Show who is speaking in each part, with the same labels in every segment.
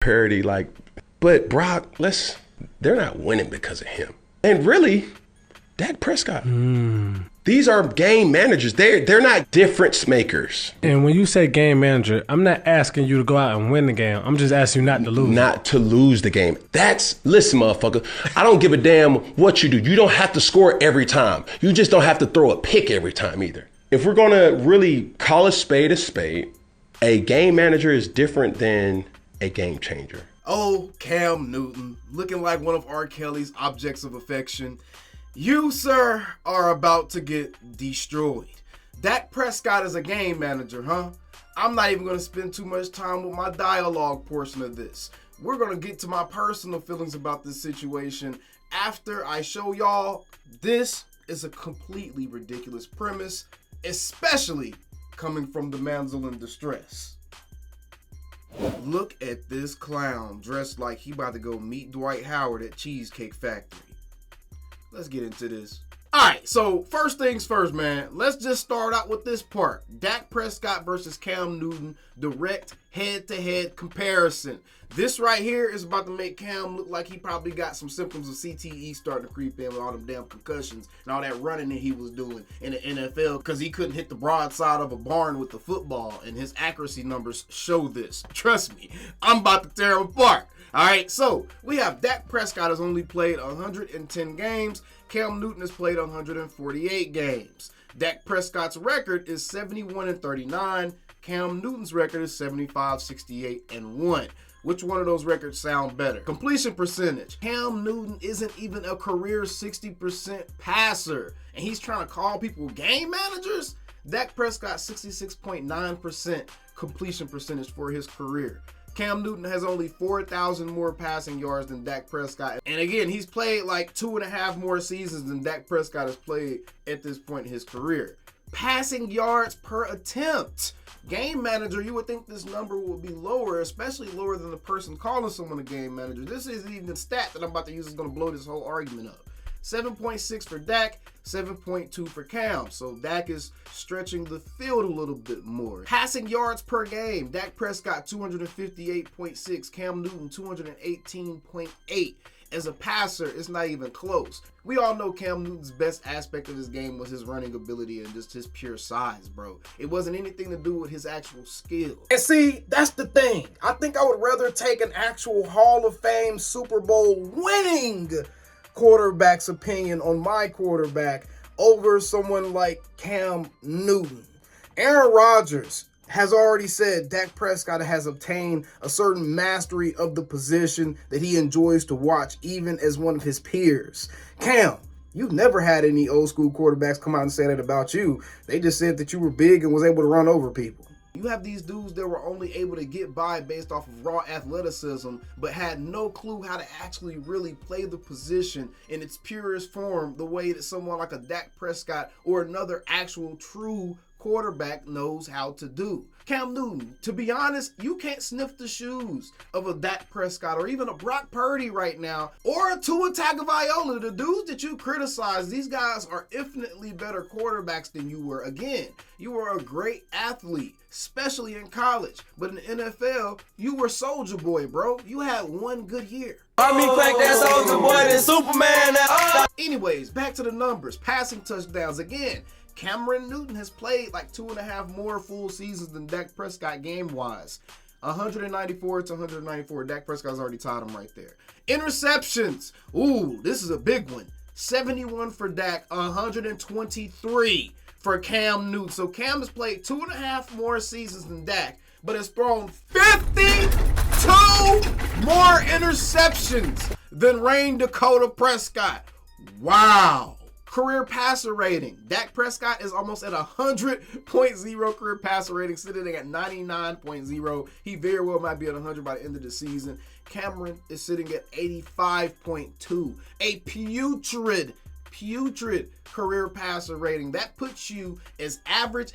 Speaker 1: parody, but Brock, they're not winning because of him. And really, Dak Prescott. These are game managers. They're not difference makers.
Speaker 2: And when you say game manager, I'm not asking you to go out and win the game. I'm just asking you not to lose.
Speaker 1: Not to lose the game. Listen, motherfucker, I don't give a damn what you do. You don't have to score every time. You just don't have to throw a pick every time either. If we're going to really call a spade, a game manager is different than a game changer.
Speaker 3: Oh, Cam Newton, looking like one of R. Kelly's objects of affection. You, sir, are about to get destroyed. Dak Prescott is a game manager, huh? I'm not even going to spend too much time with my dialogue portion of this. We're going to get to my personal feelings about this situation after I show y'all this is a completely ridiculous premise, especially coming from the damsel in distress. Look at this clown dressed like he about to go meet Dwight Howard at Cheesecake Factory. Let's get into this. Alright, so first things first, man. Let's just start out with this part. Dak Prescott versus Cam Newton, direct head-to-head comparison. This right here is about to make Cam look like he probably got some symptoms of CTE starting to creep in with all them damn concussions and all that running that he was doing in the NFL because he couldn't hit the broadside of a barn with the football, and his accuracy numbers show this. Trust me, I'm about to tear him apart. All right, so we have Dak Prescott has only played 110 games. Cam Newton has played 148 games. Dak Prescott's record is 71-39. Cam Newton's record is 75-68-1. Which one of those records sound better? Completion percentage. Cam Newton isn't even a career 60% passer, and he's trying to call people game managers? Dak Prescott 66.9% completion percentage for his career. Cam Newton has only 4,000 more passing yards than Dak Prescott. And again, he's played like 2.5 more seasons than Dak Prescott has played at this point in his career. Passing yards per attempt. Game manager, you would think this number would be lower, especially lower than the person calling someone a game manager. This isn't even the stat that I'm about to use is going to blow this whole argument up. 7.6 for Dak, 7.2 for Cam. So Dak is stretching the field a little bit more. Passing yards per game. Dak Prescott 258.6, Cam Newton 218.8. As a passer, it's not even close. We all know Cam Newton's best aspect of his game was his running ability and just his pure size, bro. It wasn't anything to do with his actual skill. And see, that's the thing. I think I would rather take an actual Hall of Fame Super Bowl winning quarterback's opinion on my quarterback over someone like Cam Newton. Aaron Rodgers has already said Dak Prescott has obtained a certain mastery of the position that he enjoys to watch even as one of his peers. Cam, you've never had any old school quarterbacks come out and say that about you. They just said that you were big and was able to run over people. You have these dudes that were only able to get by based off of raw athleticism, but had no clue how to actually really play the position in its purest form, the way that someone like a Dak Prescott or another actual true quarterback knows how to do. Cam Newton, to be honest, you can't sniff the shoes of a Dak Prescott or even a Brock Purdy right now, or a Tua Tagovailoa. The dudes that you criticize, these guys are infinitely better quarterbacks than you were. Again, you were a great athlete, especially in college, but in the NFL, you were Soldier Boy, bro. You had one good year. Anyways, back to the numbers. Passing touchdowns again. Cameron Newton has played like 2.5 more full seasons than Dak Prescott game-wise. 194 to 194. Dak Prescott's already tied him right there. Interceptions. Ooh, this is a big one. 71 for Dak, 123 for Cam Newton. So Cam has played 2.5 more seasons than Dak, but has thrown 52 more interceptions than Rain Dakota Prescott. Wow. Career passer rating. Dak Prescott is almost at 100.0 career passer rating, sitting at 99.0. He very well might be at 100 by the end of the season. Cameron is sitting at 85.2. A putrid career passer rating. That puts you as average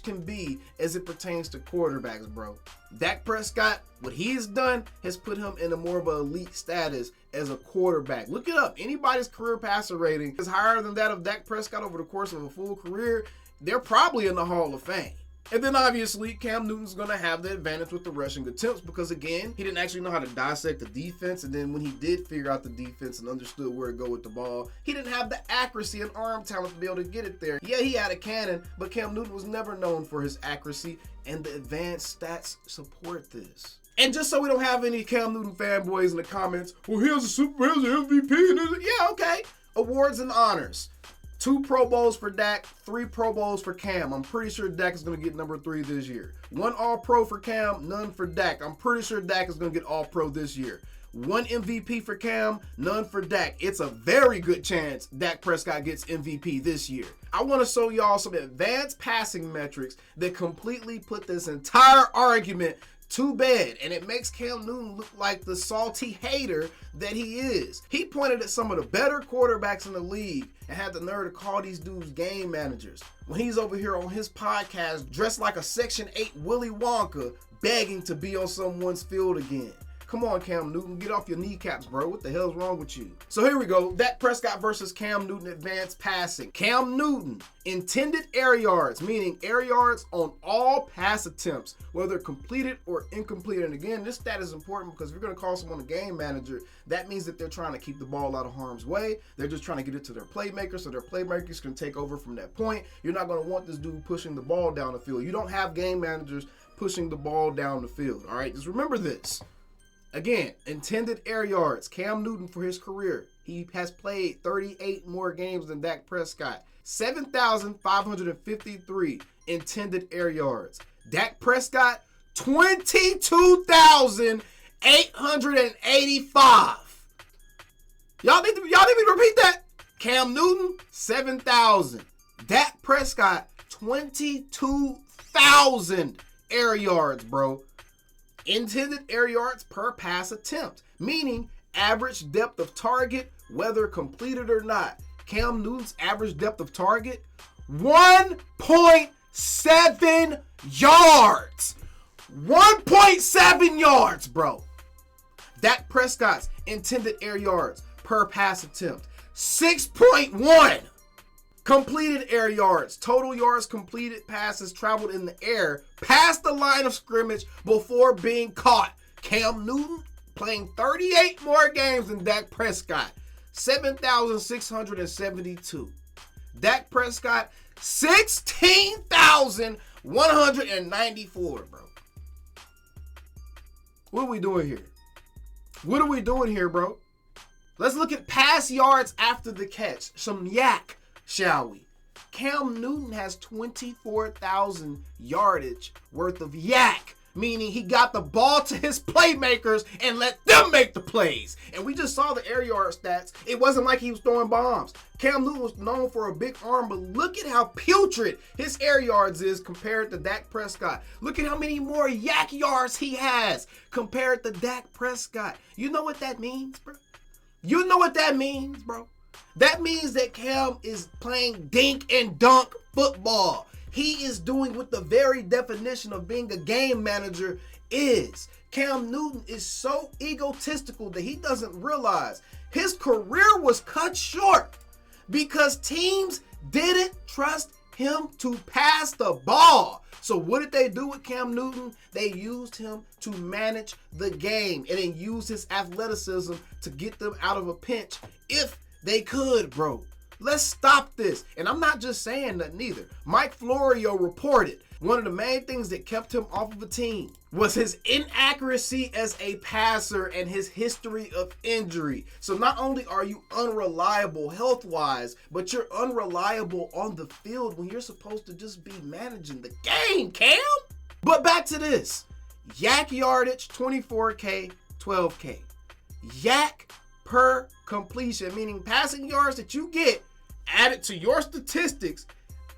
Speaker 3: can be as it pertains to quarterbacks, bro. Dak Prescott, what he has done has put him in a more of an elite status as a quarterback. Look it up. Anybody's career passer rating is higher than that of Dak Prescott over the course of a full career, they're probably in the Hall of Fame. And then obviously Cam Newton's going to have the advantage with the rushing attempts because, again, he didn't actually know how to dissect the defense. And then when he did figure out the defense and understood where to go with the ball, he didn't have the accuracy and arm talent to be able to get it there. Yeah, he had a cannon, but Cam Newton was never known for his accuracy, and the advanced stats support this. And just so we don't have any Cam Newton fanboys in the comments, well, here's an MVP. Yeah, okay. Awards and honors. 2 Pro Bowls for Dak, 3 Pro Bowls for Cam. I'm pretty sure Dak is going to get number 3 this year. 1 All-Pro for Cam, none for Dak. I'm pretty sure Dak is going to get All-Pro this year. 1 MVP for Cam, none for Dak. It's a very good chance Dak Prescott gets MVP this year. I want to show y'all some advanced passing metrics that completely put this entire argument to bed, and it makes Cam Newton look like the salty hater that he is. He pointed at some of the better quarterbacks in the league and had the nerve to call these dudes game managers when he's over here on his podcast dressed like a Section 8 Willy Wonka begging to be on someone's field again. Come on, Cam Newton, get off your kneecaps, bro. What the hell's wrong with you? So here we go. Dak Prescott versus Cam Newton advanced passing. Cam Newton, intended air yards, meaning air yards on all pass attempts, whether completed or incomplete. And again, this stat is important because if you're going to call someone a game manager, that means that they're trying to keep the ball out of harm's way. They're just trying to get it to their playmakers so their playmakers can take over from that point. You're not going to want this dude pushing the ball down the field. You don't have game managers pushing the ball down the field, all right? Just remember this. Again, intended air yards. Cam Newton for his career, he has played 38 more games than Dak Prescott. 7,553 intended air yards. Dak Prescott, 22,885. Y'all need me to repeat that? Cam Newton, 7,000. Dak Prescott, 22,000 air yards, bro. Intended air yards per pass attempt, meaning average depth of target, whether completed or not. Cam Newton's average depth of target, 1.7 yards. 1.7 yards, bro. Dak Prescott's intended air yards per pass attempt, 6.1. Completed air yards, total yards completed passes traveled in the air past the line of scrimmage before being caught. Cam Newton playing 38 more games than Dak Prescott, 7,672. Dak Prescott, 16,194, bro. What are we doing here? What are we doing here, bro? Let's look at pass yards after the catch. Some yak, shall we? Cam Newton has 24,000 yardage worth of yak, meaning he got the ball to his playmakers and let them make the plays. And we just saw the air yard stats. It wasn't like he was throwing bombs. Cam Newton was known for a big arm, but look at how putrid his air yards is compared to Dak Prescott. Look at how many more yak yards he has compared to Dak Prescott. You know what that means, bro? You know what that means, bro? That means that Cam is playing dink and dunk football. He is doing what the very definition of being a game manager is. Cam Newton is so egotistical that he doesn't realize his career was cut short because teams didn't trust him to pass the ball. So what did they do with Cam Newton? They used him to manage the game and then use his athleticism to get them out of a pinch if they could, bro. Let's stop this. And I'm not just saying that neither. Mike Florio reported one of the main things that kept him off of the team was his inaccuracy as a passer and his history of injury. So not only are you unreliable health-wise, but you're unreliable on the field when you're supposed to just be managing the game, Cam. But back to this. Yak yardage, 24K, 12K. Yak per completion, meaning passing yards that you get added to your statistics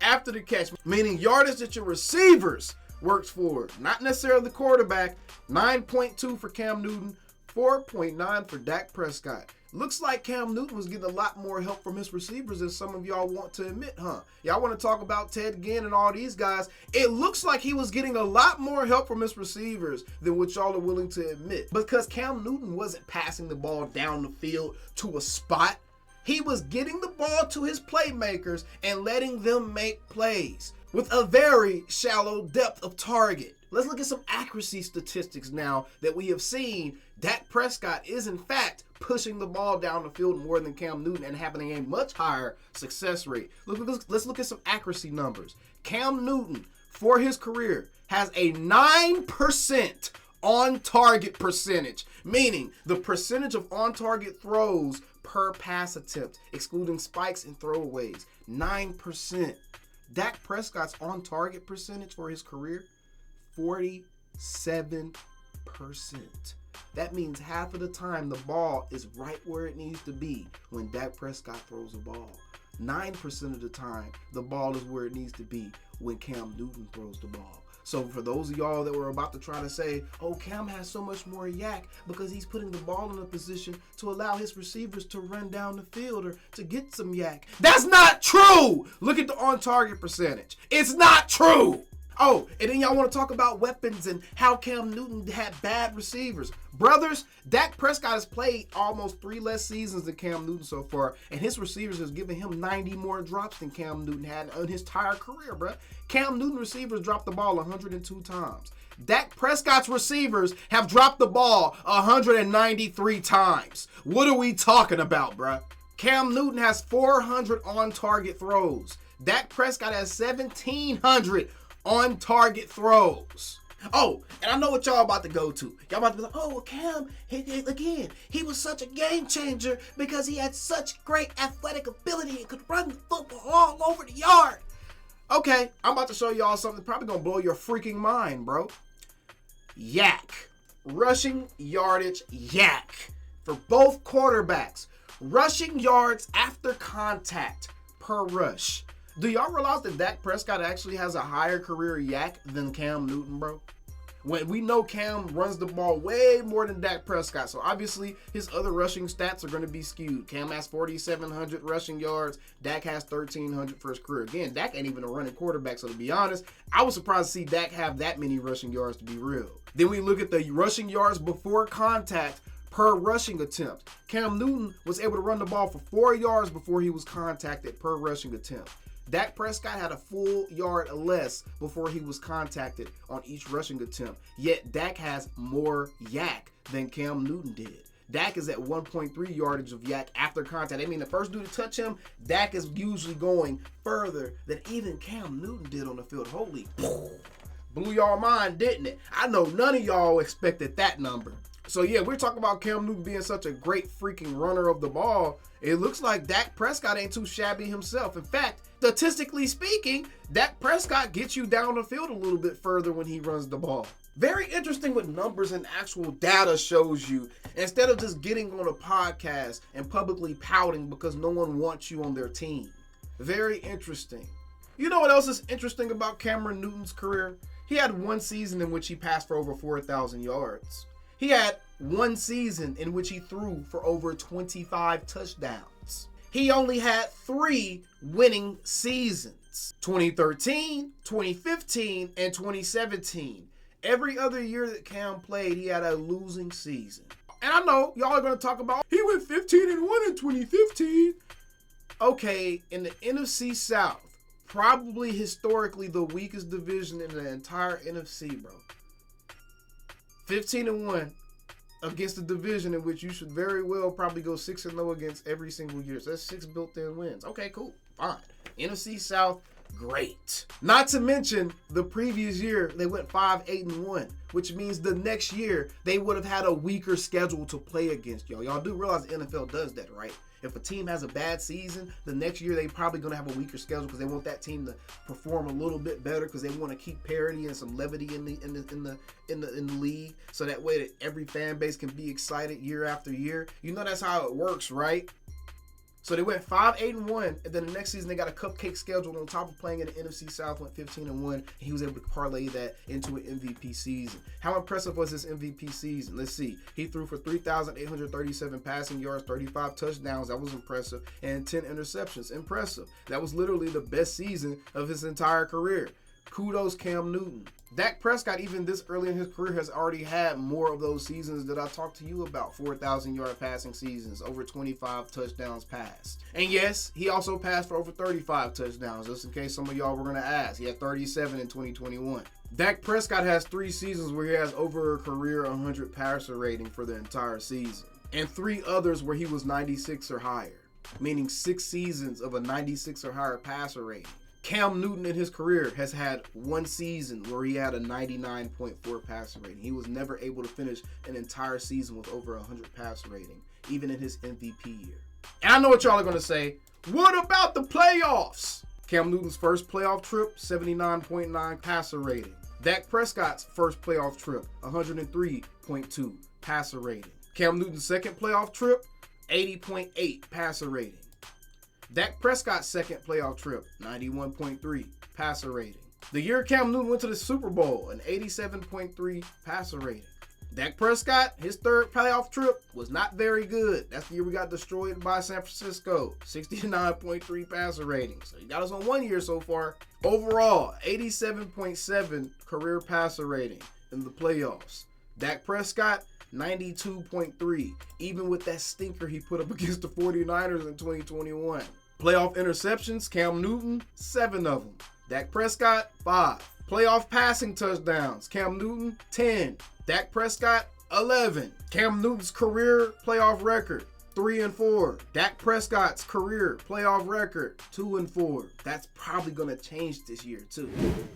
Speaker 3: after the catch, meaning yardage that your receivers works for, not necessarily the quarterback. 9.2 for Cam Newton, 4.9 for Dak Prescott. Looks like Cam Newton was getting a lot more help from his receivers than some of y'all want to admit, huh? Y'all want to talk about Ted Ginn and all these guys. It looks like he was getting a lot more help from his receivers than what y'all are willing to admit. Because Cam Newton wasn't passing the ball down the field to a spot. He was getting the ball to his playmakers and letting them make plays. with a very shallow depth of target. Let's look at some accuracy statistics now that we have seen. Dak Prescott is in fact pushing the ball down the field more than Cam Newton and having a much higher success rate. Let's look at some accuracy numbers. Cam Newton, for his career, has a 9% on-target percentage, meaning the percentage of on-target throws per pass attempt, excluding spikes and throwaways. 9%. Dak Prescott's on-target percentage for his career, 47%. That means half of the time the ball is right where it needs to be when Dak Prescott throws the ball. 9% of the time, the ball is where it needs to be when Cam Newton throws the ball. So for those of y'all that were about to try to say, oh, Cam has so much more yak because he's putting the ball in a position to allow his receivers to run down the field or to get some yak. That's not true! Look at the on-target percentage. It's not true! Oh, and then y'all want to talk about weapons and how Cam Newton had bad receivers. Brothers, Dak Prescott has played almost 3 less seasons than Cam Newton so far, and his receivers has given him 90 more drops than Cam Newton had in his entire career, bro. Cam Newton receivers dropped the ball 102 times. Dak Prescott's receivers have dropped the ball 193 times. What are we talking about, bro? Cam Newton has 400 on-target throws. Dak Prescott has 1,700 on-target throws. Oh, and I know what y'all about to go to. Y'all about to be like, oh, well, Cam, he was such a game changer because he had such great athletic ability and could run the football all over the yard. Okay, I'm about to show y'all something probably gonna blow your freaking mind, bro. Yak. Rushing yardage yak. For both quarterbacks. Rushing yards after contact per rush. Do y'all realize that Dak Prescott actually has a higher career yak than Cam Newton, bro? When we know Cam runs the ball way more than Dak Prescott, so obviously his other rushing stats are going to be skewed. Cam has 4,700 rushing yards. Dak has 1,300 for his career. Again, Dak ain't even a running quarterback, so to be honest, I was surprised to see Dak have that many rushing yards, to be real. Then we look at the rushing yards before contact per rushing attempt. Cam Newton was able to run the ball for 4 yards before he was contacted per rushing attempt. Dak Prescott had a full yard less before he was contacted on each rushing attempt. Yet Dak has more yak than Cam Newton did. Dak is at 1.3 yardage of yak after contact. I mean, the first dude to touch him, Dak is usually going further than even Cam Newton did on the field. Holy, blew y'all mind, didn't it? I know none of y'all expected that number. So yeah, we're talking about Cam Newton being such a great freaking runner of the ball. It looks like Dak Prescott ain't too shabby himself. In fact, statistically speaking, Dak Prescott gets you down the field a little bit further when he runs the ball. Very interesting what numbers and actual data shows you, instead of just getting on a podcast and publicly pouting because no one wants you on their team. Very interesting. You know what else is interesting about Cameron Newton's career? He had one season in which he passed for over 4,000 yards. He had one season in which he threw for over 25 touchdowns. He only had 3 winning seasons. 2013, 2015, and 2017. Every other year that Cam played, he had a losing season. And I know y'all are going to talk about, he went 15-1 in 2015. Okay, in the NFC South, probably historically the weakest division in the entire NFC, bro. 15-1 against the division in which you should very well probably go 6-0 against every single year. So that's 6 built-in wins. Okay, cool, fine. NFC South, great. Not to mention the previous year they went 5-8-1, which means the next year they would have had a weaker schedule to play against y'all. Y'all do realize the NFL does that, right? If a team has a bad season, the next year they probably gonna have a weaker schedule because they want that team to perform a little bit better because they want to keep parity and some levity in the league, so that way that every fan base can be excited year after year. You know that's how it works, right? So they went 5-8-1, and then the next season they got a cupcake schedule on top of playing in the NFC South, went 15-1, and he was able to parlay that into an MVP season. How impressive was his MVP season? Let's see. He threw for 3,837 passing yards, 35 touchdowns. That was impressive. And 10 interceptions. Impressive. That was literally the best season of his entire career. Kudos Cam Newton. Dak Prescott, even this early in his career, has already had more of those seasons that I talked to you about. 4,000-yard passing seasons, over 25 touchdowns passed. And yes, he also passed for over 35 touchdowns, just in case some of y'all were going to ask. He had 37 in 2021. Dak Prescott has 3 seasons where he has over a career 100 passer rating for the entire season. And 3 others where he was 96 or higher, meaning 6 seasons of a 96 or higher passer rating. Cam Newton in his career has had 1 season where he had a 99.4 passer rating. He was never able to finish an entire season with over 100 passer rating, even in his MVP year. And I know what y'all are going to say. What about the playoffs? Cam Newton's first playoff trip, 79.9 passer rating. Dak Prescott's first playoff trip, 103.2 passer rating. Cam Newton's second playoff trip, 80.8 passer rating. Dak Prescott's second playoff trip, 91.3 passer rating. The year Cam Newton went to the Super Bowl, an 87.3 passer rating. Dak Prescott, his third playoff trip was not very good. That's the year we got destroyed by San Francisco, 69.3 passer rating. So he got us on 1 year so far. Overall, 87.7 career passer rating in the playoffs. Dak Prescott, 92.3, even with that stinker he put up against the 49ers in 2021. Playoff interceptions, Cam Newton, 7 of them. Dak Prescott, 5. Playoff passing touchdowns, Cam Newton, 10. Dak Prescott, 11. Cam Newton's career playoff record, 3-4. Dak Prescott's career playoff record, 2-4. That's probably going to change this year too.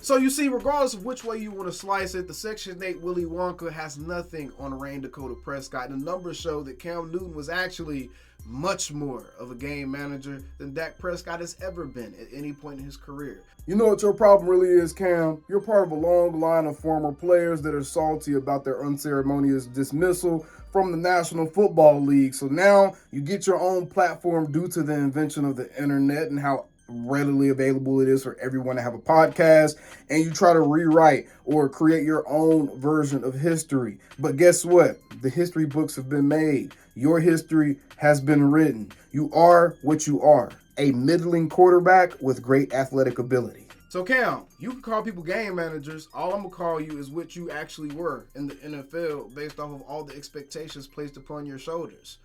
Speaker 3: So you see, regardless of which way you want to slice it, the Section 8 Willy Wonka has nothing on Rain Dakota Prescott. The numbers show that Cam Newton was actually much more of a game manager than Dak Prescott has ever been at any point in his career.
Speaker 4: You know what your problem really is, Cam? You're part of a long line of former players that are salty about their unceremonious dismissal from the National Football League. So now you get your own platform due to the invention of the internet and how readily available it is for everyone to have a podcast, and you try to rewrite or create your own version of history. But guess what? The history books have been made. Your history has been written. You are what you are, a middling quarterback with great athletic ability.
Speaker 3: So Cam, you can call people game managers. All I'm going to call you is what you actually were in the NFL based off of all the expectations placed upon your shoulders.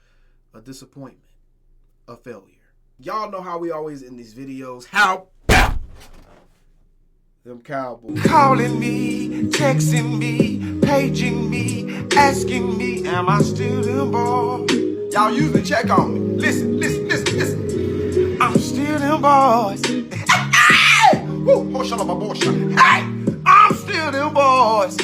Speaker 3: A disappointment. A failure. Y'all know how we always end these videos. How about them Cowboys?
Speaker 5: Calling me, texting me, paging me, asking me, am I still them boys? Y'all usually check on me. Listen. I'm still them boys. Hey! Woo! Shut up, my boy. Hey! I'm still them boys.